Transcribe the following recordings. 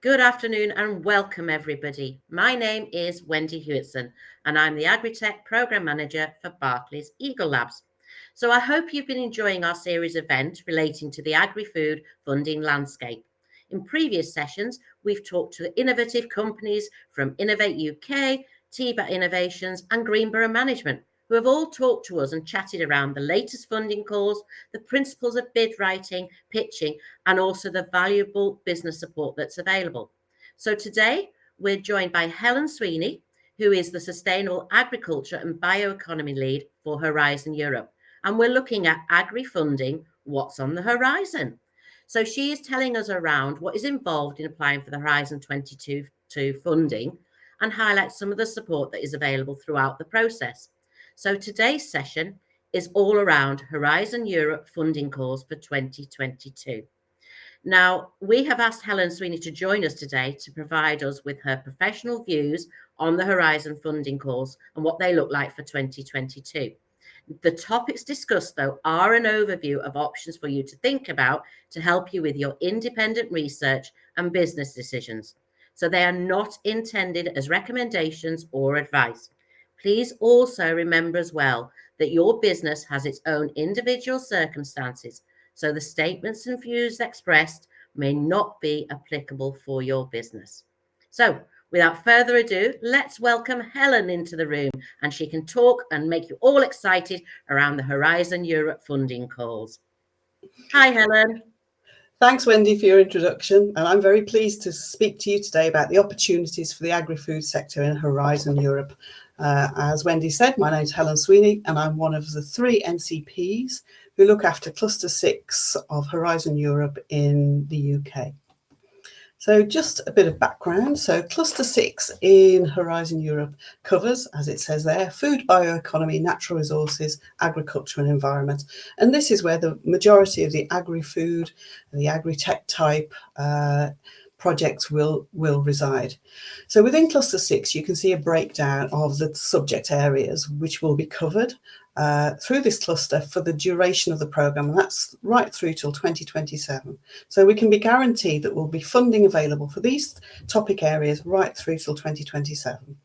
Good afternoon and welcome everybody. My name is Wendy Hewitson and I'm the Agritech Programme Manager for Barclays Eagle Labs. So I hope you've been enjoying our series event relating to the AgriFood Funding Landscape. In previous sessions, we've talked to innovative companies from Innovate UK, TBAT Innovations and Greenborough Management, who have all talked to us and chatted around the latest funding calls, the principles of bid writing, pitching, and also the valuable business support that's available. So today we're joined by Helen Sweeney, who is the Sustainable Agriculture and Bioeconomy Lead for Horizon Europe. And we're looking at agri-funding, what's on the horizon. So she is telling us around what is involved in applying for the Horizon 22 funding and highlights some of the support that is available throughout the process. So today's session is all around Horizon Europe funding calls for 2022. Now, we have asked Helen Sweeney to join us today to provide us with her professional views on the Horizon funding calls and what they look like for 2022. The topics discussed, though, are an overview of options for you to think about to help you with your independent research and business decisions. So they are not intended as recommendations or advice. Please also remember as well that your business has its own individual circumstances, so the statements and views expressed may not be applicable for your business. So without further ado, let's welcome Helen into the room and she can talk and make you all excited around the Horizon Europe funding calls. Hi, Helen. Thanks, Wendy, for your introduction. And I'm very pleased to speak to you today about the opportunities for the agri-food sector in Horizon Europe. As Wendy said, my name's Helen Sweeney, and I'm one of the 3 NCPs who look after Cluster 6 of Horizon Europe in the UK. So just a bit of background. So Cluster 6 in Horizon Europe covers, as it says there, food, bioeconomy, natural resources, agriculture and environment. And this is where the majority of the agri-food and the agri-tech type projects will reside. So within Cluster 6, you can see a breakdown of the subject areas which will be covered through this cluster for the duration of the programme, and that's right through till 2027. So we can be guaranteed that we'll be funding available for these topic areas right through till 2027.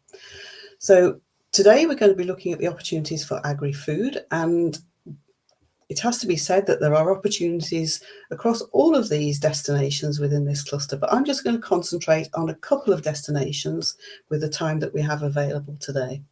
So today we're going to be looking at the opportunities for agri-food, and it has to be said that there are opportunities across all of these destinations within this cluster, but I'm just going to concentrate on a couple of destinations with the time that we have available today.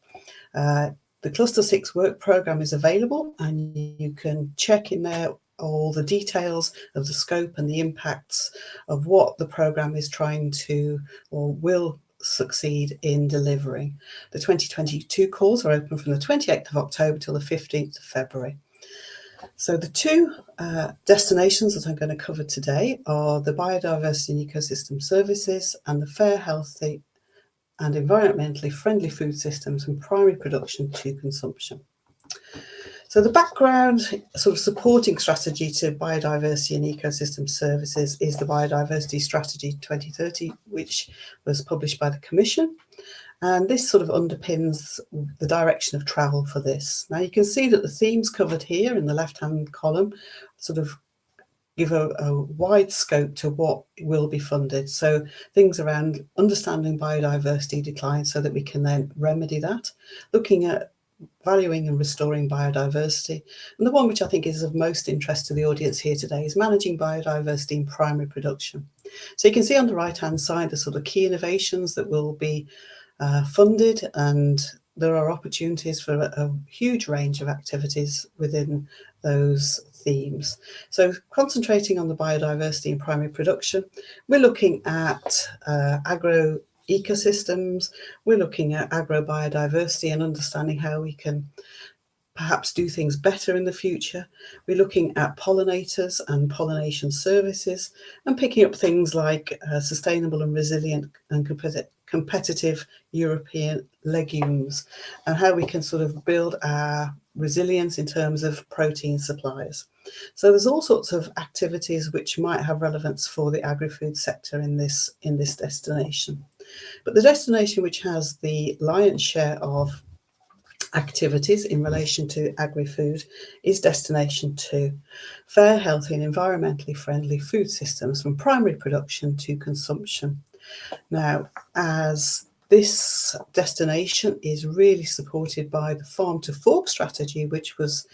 The Cluster 6 work programme is available and you can check in there all the details of the scope and the impacts of what the programme is trying to or will succeed in delivering. The 2022 calls are open from the 28th of October till the 15th of February. So the 2 destinations that I'm going to cover today are the Biodiversity and Ecosystem Services and the Fair, Healthy and Environmentally Friendly Food Systems from Primary Production to Consumption. So the background sort of supporting strategy to Biodiversity and Ecosystem Services is the Biodiversity Strategy 2030, which was published by the Commission. And this sort of underpins the direction of travel for this. Now you can see that the themes covered here in the left-hand column sort of give a wide scope to what will be funded. So things around understanding biodiversity decline so that we can then remedy that, looking at valuing and restoring biodiversity. And the one which I think is of most interest to the audience here today is managing biodiversity in primary production. So you can see on the right-hand side the sort of key innovations that will be funded, and there are opportunities for a huge range of activities within those themes. So concentrating on the biodiversity in primary production, we're looking at agro ecosystems, we're looking at agrobiodiversity and understanding how we can perhaps do things better in the future. We're looking at pollinators and pollination services and picking up things like sustainable and resilient and competitive European legumes and how we can sort of build our resilience in terms of protein supplies. So there's all sorts of activities which might have relevance for the agri-food sector in this destination. But the destination which has the lion's share of activities in relation to agri-food is destination 2, fair, healthy and environmentally friendly food systems from primary production to consumption. Now, as this destination is really supported by the Farm to Fork strategy, which was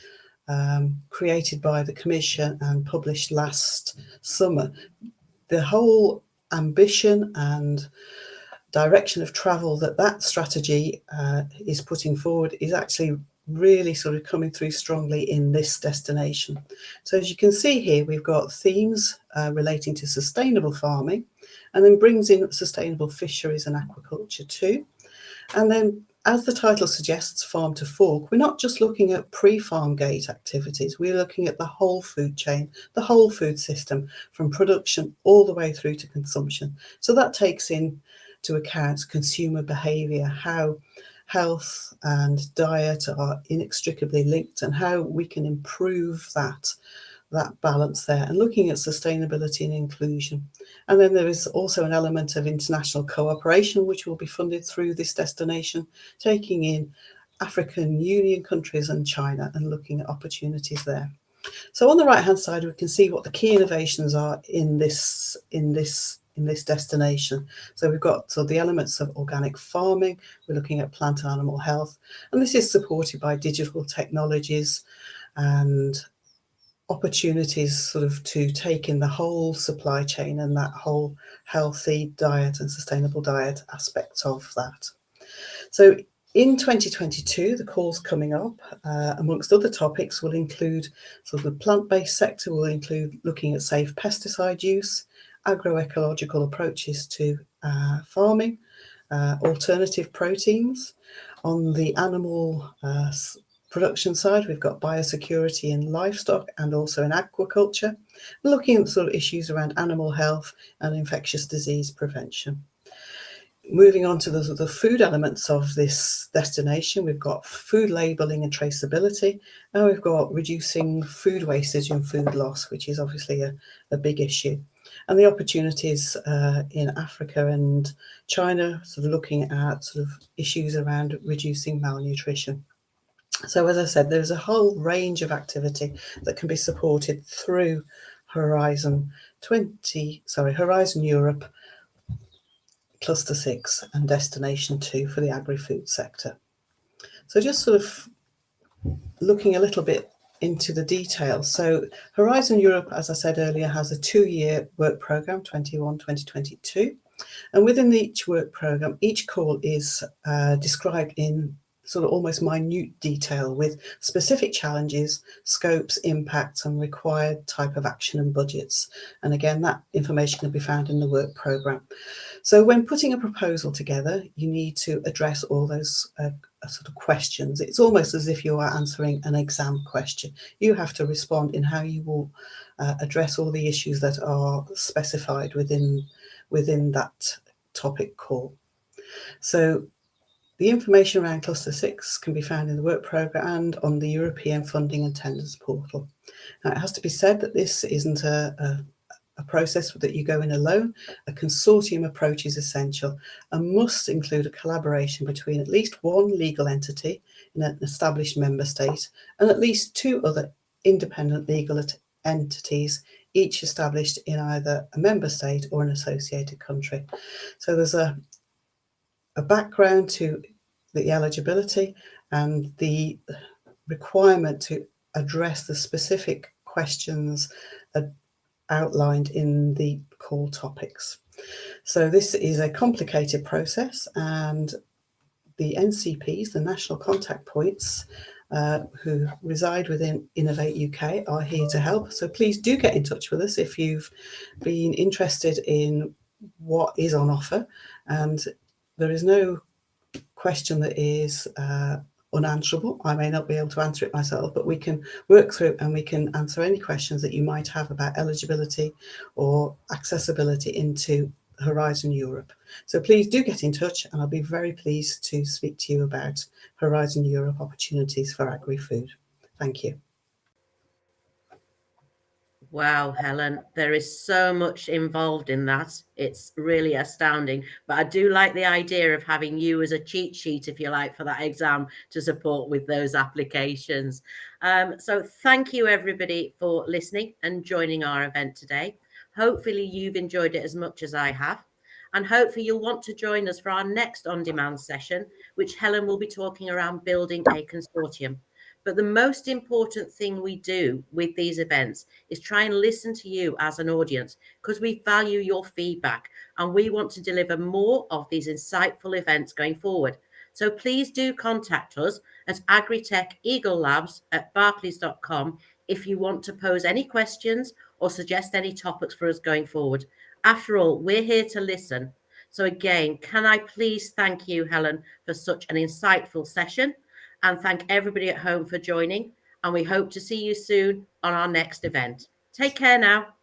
created by the Commission and published last summer, the whole ambition and direction of travel that strategy is putting forward is actually really sort of coming through strongly in this destination. So as you can see here, we've got themes relating to sustainable farming, and then brings in sustainable fisheries and aquaculture too. And then, as the title suggests, Farm to Fork, we're not just looking at pre-farm gate activities, we're looking at the whole food chain, the whole food system, from production all the way through to consumption. So that takes into account consumer behaviour, how health and diet are inextricably linked, and how we can improve that balance there, and looking at sustainability and inclusion. And then there is also an element of international cooperation, which will be funded through this destination, taking in African Union countries and China and looking at opportunities there. So on the right hand side, we can see what the key innovations are in this destination. So we've got the elements of organic farming, we're looking at plant and animal health, and this is supported by digital technologies and opportunities sort of to take in the whole supply chain and that whole healthy diet and sustainable diet aspects of that. So in 2022, the calls coming up, amongst other topics, will include sort of the plant-based sector, will include looking at safe pesticide use, agroecological approaches to farming, alternative proteins. On the animal production side, we've got biosecurity in livestock and also in aquaculture, looking at sort of issues around animal health and infectious disease prevention. Moving on to the food elements of this destination, we've got food labelling and traceability, and we've got reducing food wastage and food loss, which is obviously a big issue. And the opportunities in Africa and China, sort of looking at sort of issues around reducing malnutrition. So as I said, there's a whole range of activity that can be supported through Horizon Europe, Cluster 6 and Destination 2 for the agri-food sector. So just sort of looking a little bit into the details. So Horizon Europe, as I said earlier, has a 2-year work programme, 21-2022. And within each work programme, each call is described in sort of almost minute detail with specific challenges, scopes, impacts, and required type of action and budgets. And again, that information can be found in the work programme. So when putting a proposal together, you need to address all those sort of questions. It's almost as if you are answering an exam question. You have to respond in how you will address all the issues that are specified within that topic call. So the information around Cluster 6 can be found in the work programme and on the European Funding and Tenders portal. Now, it has to be said that this isn't a process that you go in alone. A consortium approach is essential and must include a collaboration between at least one legal entity in an established member state and at least 2 other independent legal entities, each established in either a member state or an associated country. So there's a background to the eligibility and the requirement to address the specific questions outlined in the call topics. So this is a complicated process, and the NCPs, the national contact points, who reside within Innovate UK, are here to help. So please do get in touch with us if you've been interested in what is on offer. And there is no question that is unanswerable. I may not be able to answer it myself, but we can work through and we can answer any questions that you might have about eligibility or accessibility into Horizon Europe. So please do get in touch, and I'll be very pleased to speak to you about Horizon Europe opportunities for agri-food. Thank you. Wow, Helen, there is so much involved in that. It's really astounding. But I do like the idea of having you as a cheat sheet, if you like, for that exam to support with those applications. So thank you, everybody, for listening and joining our event today. Hopefully you've enjoyed it as much as I have. And hopefully you'll want to join us for our next on-demand session, which Helen will be talking around building a consortium. But the most important thing we do with these events is try and listen to you as an audience, because we value your feedback and we want to deliver more of these insightful events going forward. So please do contact us at agritech-eagle-labs@barclays.com if you want to pose any questions or suggest any topics for us going forward. After all, we're here to listen. So again, can I please thank you, Helen, for such an insightful session, and thank everybody at home for joining. And we hope to see you soon on our next event. Take care now.